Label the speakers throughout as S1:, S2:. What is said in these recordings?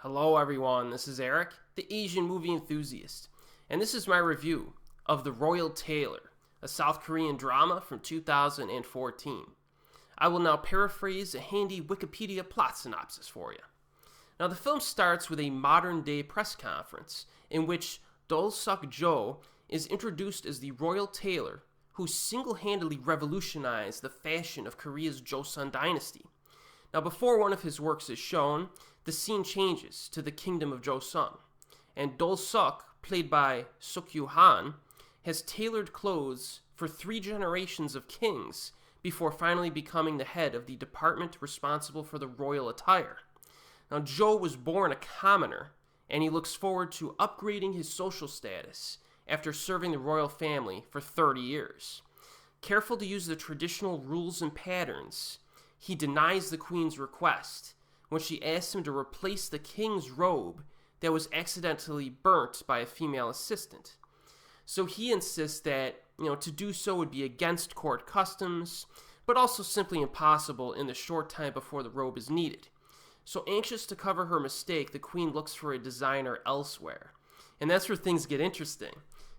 S1: Hello everyone, this is Erik, the Asian movie enthusiast, and this is my review of The Royal Tailor, a South Korean drama from 2014. I will now paraphrase a handy Wikipedia plot synopsis for you. Now the film starts with a modern-day press conference in which Dol-seok is introduced as the Royal Tailor who single-handedly revolutionized the fashion of Korea's Joseon dynasty. Now before one of his works is shown, the scene changes to the kingdom of Joseon, and Dol-seok, played by Suk-kyu Han, has tailored clothes for 3 generations of kings before finally becoming the head of the department responsible for the royal attire. Now Jo was born a commoner, and he looks forward to upgrading his social status after serving the royal family for 30 years. Careful to use the traditional rules and patterns, he denies the queen's request when she asks him to replace the king's robe that was accidentally burnt by a female assistant. So he insists that, to do so would be against court customs, but also simply impossible in the short time before the robe is needed. So anxious to cover her mistake, the queen looks for a designer elsewhere. And that's where things get interesting,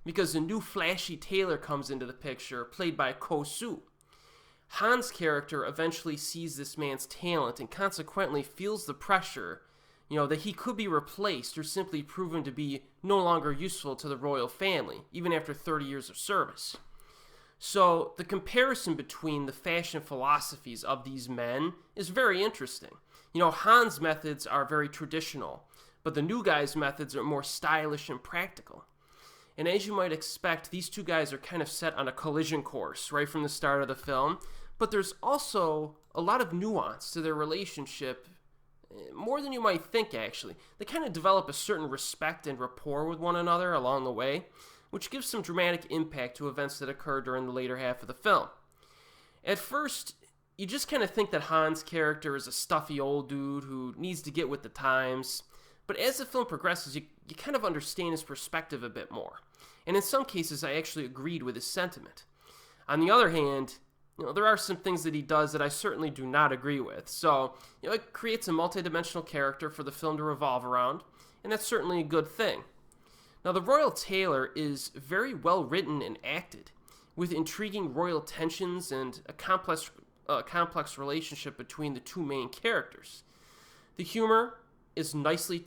S1: because a new flashy tailor comes into the picture, played by Ko Soo. Han's character eventually sees this man's talent and consequently feels the pressure, that he could be replaced or simply proven to be no longer useful to the royal family, even after 30 years of service. So the comparison between the fashion philosophies of these men is very interesting. Han's methods are very traditional, but the new guy's methods are more stylish and practical. And as you might expect, these two guys are kind of set on a collision course right from the start of the film, but there's also a lot of nuance to their relationship, more than you might think actually. They kind of develop a certain respect and rapport with one another along the way, which gives some dramatic impact to events that occur during the later half of the film. At first, you just kind of think that Han's character is a stuffy old dude who needs to get with the times, but as the film progresses, you kind of understand his perspective a bit more. And in some cases, I actually agreed with his sentiment. On the other hand, there are some things that he does that I certainly do not agree with. So, it creates a multidimensional character for the film to revolve around, and that's certainly a good thing. Now, The Royal Tailor is very well written and acted, with intriguing royal tensions and a complex relationship between the two main characters. The humor is nicely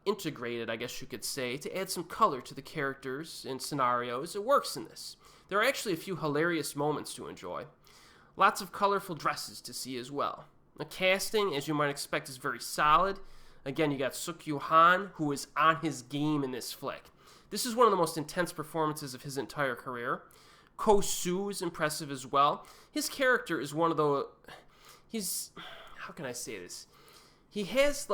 S1: integrated, I guess you could say, to add some color to the characters and scenarios. It works in this. There are actually a few hilarious moments to enjoy. Lots of colorful dresses to see as well. The casting, as you might expect, is very solid. Again, you got Suk-kyu Han, who is on his game in this flick. This is one of the most intense performances of his entire career. Ko Soo is impressive as well. His character is one of the... How can I say this? He has,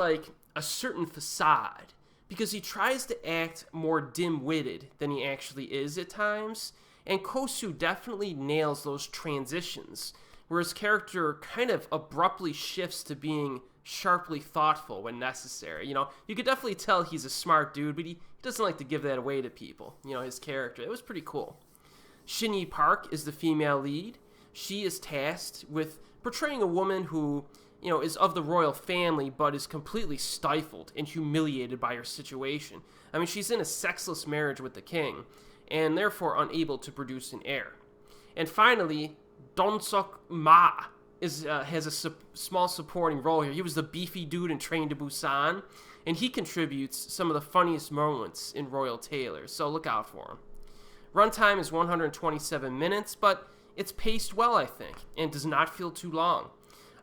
S1: a certain facade, because he tries to act more dim-witted than he actually is at times, and Ko Soo definitely nails those transitions, where his character kind of abruptly shifts to being sharply thoughtful when necessary. You could definitely tell he's a smart dude, but he doesn't like to give that away to people, his character. It was pretty cool. Shinee Park is the female lead. She is tasked with portraying a woman who, is of the royal family, but is completely stifled and humiliated by her situation. I mean, she's in a sexless marriage with the king, and therefore unable to produce an heir. And finally, Dong-seok has a small supporting role here. He was the beefy dude in Train to Busan, and he contributes some of the funniest moments in Royal Tailor, so look out for him. Runtime is 127 minutes, but it's paced well, I think, and does not feel too long.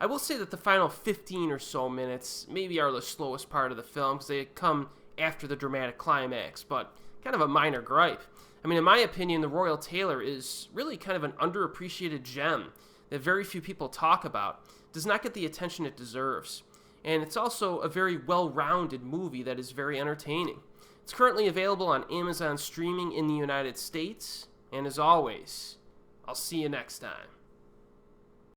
S1: I will say that the final 15 or so minutes maybe are the slowest part of the film, because they come after the dramatic climax, but kind of a minor gripe. I mean, in my opinion, The Royal Tailor is really kind of an underappreciated gem that very few people talk about. It does not get the attention it deserves. And it's also a very well-rounded movie that is very entertaining. It's currently available on Amazon streaming in the United States. And as always, I'll see you next time.